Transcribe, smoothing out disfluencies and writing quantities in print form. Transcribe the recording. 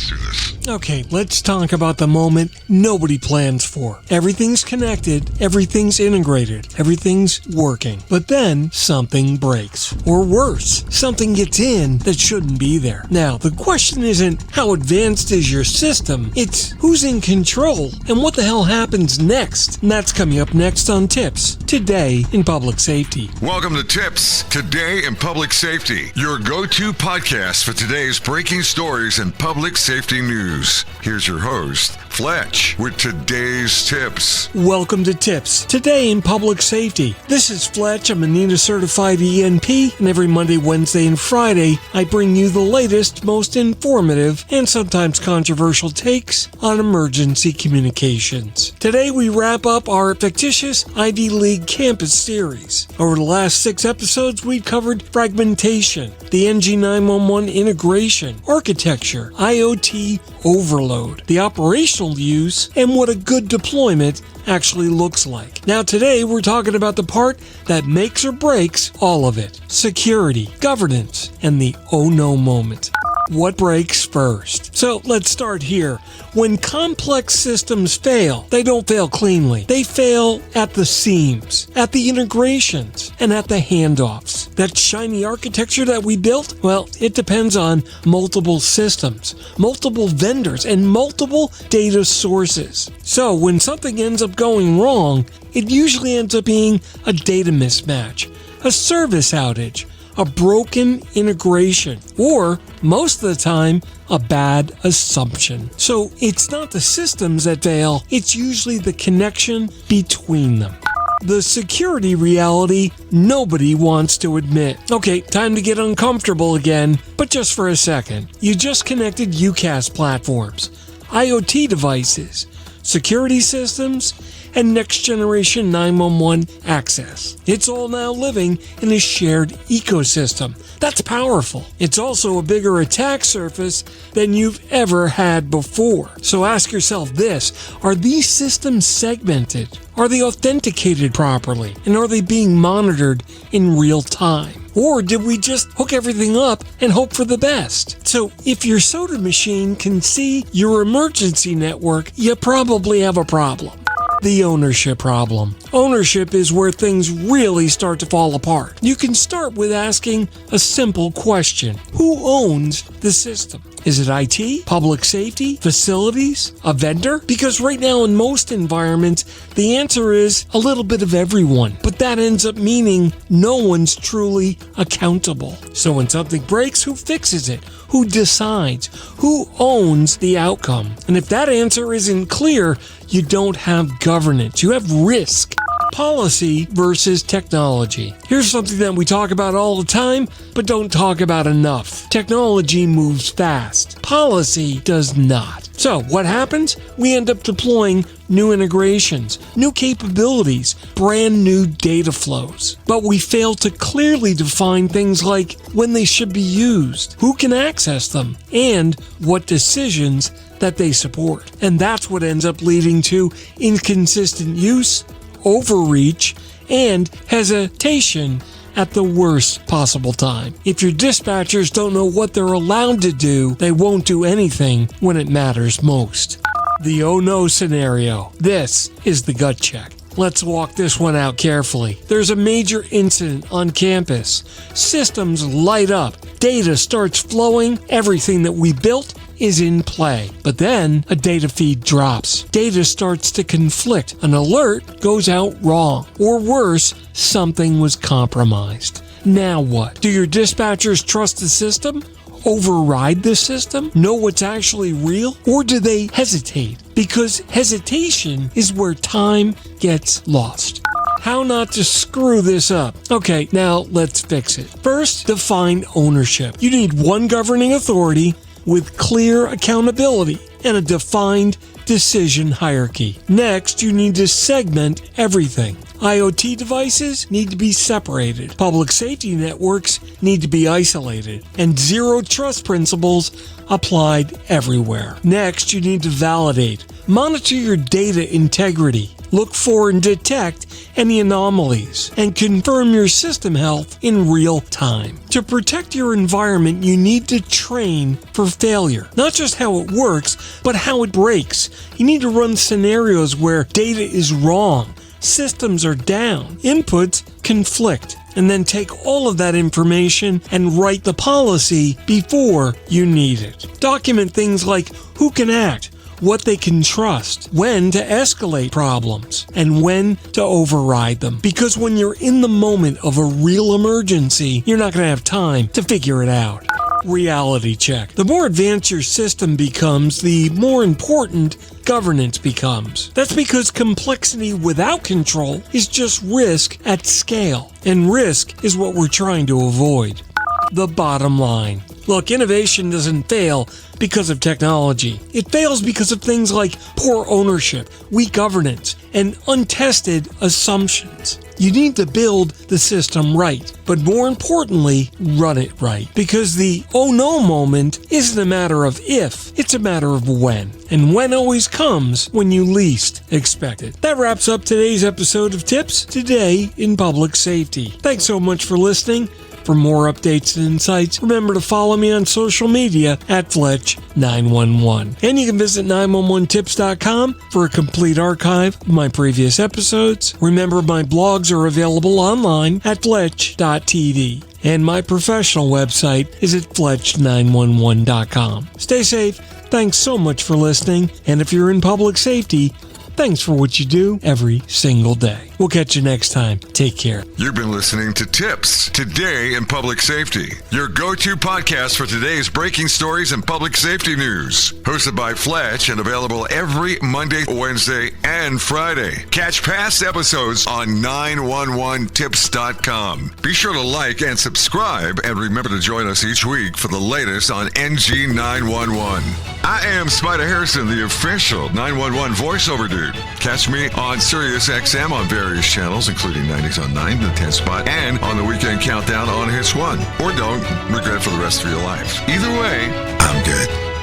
Let's do this. Okay, let's talk about the moment nobody plans for. Everything's connected, everything's integrated, everything's working. But then something breaks. Or worse, something gets in that shouldn't be there. Now, the question isn't how advanced is your system, it's who's in control and what the hell happens next. And that's coming up next on TiPS, Today in Public Safety. Welcome to TiPS, Today in Public Safety, your go-to podcast for today's breaking stories and public safety news. Here's your host, Fletch, with today's tips. Welcome to TiPS, Today in Public Safety. This is Fletch. I'm a NENA certified ENP, and every Monday, Wednesday, and Friday, I bring you the latest, most informative, and sometimes controversial takes on emergency communications. Today, we wrap up our fictitious Ivy League campus series. Over the last 6 episodes, we've covered fragmentation, the NG911 integration, architecture, IoT overload, the operational use, and what a good deployment actually looks like. Now today we're talking about the part that makes or breaks all of it: security, governance, and the oh no moment. What breaks first? So let's start here. When complex systems fail, they don't fail cleanly. They fail at the seams, at the integrations, and at the handoffs. That shiny architecture that we built, well, it depends on multiple systems, multiple vendors, and multiple data sources. So when something ends up going wrong, it usually ends up being a data mismatch, a service outage, a broken integration, or most of the time, a bad assumption. So it's not the systems that fail, it's usually the connection between them. The security reality nobody wants to admit. Okay, time to get uncomfortable again, but just for a second. You just connected UCaaS platforms, IoT devices, security systems, and next-generation 911 access. It's all now living in a shared ecosystem. That's powerful. It's also a bigger attack surface than you've ever had before. So ask yourself this: are these systems segmented? Are they authenticated properly? And are they being monitored in real time? Or did we just hook everything up and hope for the best? So if your soda machine can see your emergency network, you probably have a problem. The ownership problem. Ownership is where things really start to fall apart. You can start with asking a simple question: who owns the system? Is it IT, public safety, facilities, a vendor? Because right now in most environments, the answer is a little bit of everyone, but that ends up meaning no one's truly accountable. So when something breaks, who fixes it? Who decides? Who owns the outcome? And if that answer isn't clear, you don't have governance, you have risk. Policy versus technology. Here's something that we talk about all the time, but don't talk about enough. Technology moves fast. Policy does not. So what happens? We end up deploying new integrations, new capabilities, brand new data flows. But we fail to clearly define things like when they should be used, who can access them, and what decisions that they support. And that's what ends up leading to inconsistent use, overreach, and hesitation at the worst possible time. If your dispatchers don't know what they're allowed to do, they won't do anything when it matters most. The oh no scenario. This is the gut check. Let's walk this one out carefully. There's a major incident on campus. Systems light up. Data starts flowing. Everything that we built is in play. But then a data feed drops. Data starts to conflict. An alert goes out wrong. Or worse, something was compromised. Now what? Do your dispatchers trust the system? Override the system? Know what's actually real? Or do they hesitate? Because hesitation is where time gets lost. How not to screw this up? Okay, now let's fix it. First, define ownership. You need one governing authority with clear accountability and a defined decision hierarchy. Next, you need to segment everything. IoT devices need to be separated. Public safety networks need to be isolated. And zero trust principles applied everywhere. Next, you need to validate. Monitor your data integrity. Look for and detect any anomalies, and confirm your system health in real time. To protect your environment, you need to train for failure. Not just how it works, but how it breaks. You need to run scenarios where data is wrong, systems are down, inputs conflict, and then take all of that information and write the policy before you need it. Document things like who can act, what they can trust, when to escalate problems, and when to override them. Because when you're in the moment of a real emergency, you're not going to have time to figure it out. Reality check. The more advanced your system becomes, the more important governance becomes. That's because complexity without control is just risk at scale, and risk is what we're trying to avoid. The bottom line. Look, innovation doesn't fail because of technology. It fails because of things like poor ownership, weak governance, and untested assumptions. You need to build the system right, but more importantly, run it right. Because the oh no moment isn't a matter of if, it's a matter of when. And when always comes when you least expect it. That wraps up today's episode of Tips Today in Public Safety. Thanks so much for listening. For more updates and insights, remember to follow me on social media at Fletch911. And you can visit 911tips.com for a complete archive of my previous episodes. Remember, my blogs are available online at Fletch.tv. And my professional website is at Fletch911.com. Stay safe. Thanks so much for listening. And if you're in public safety, thanks for what you do every single day. We'll catch you next time. Take care. You've been listening to Tips Today in Public Safety, your go-to podcast for today's breaking stories and public safety news. Hosted by Fletch and available every Monday, Wednesday, and Friday. Catch past episodes on 911tips.com. Be sure to like and subscribe, and remember to join us each week for the latest on NG911. I am Spider Harrison, the official 911 voiceover dude. Catch me on Sirius XM on various channels, including 90s on 9, the 10 spot, and on the Weekend Countdown on Hits 1. Or don't regret it for the rest of your life. Either way, I'm good.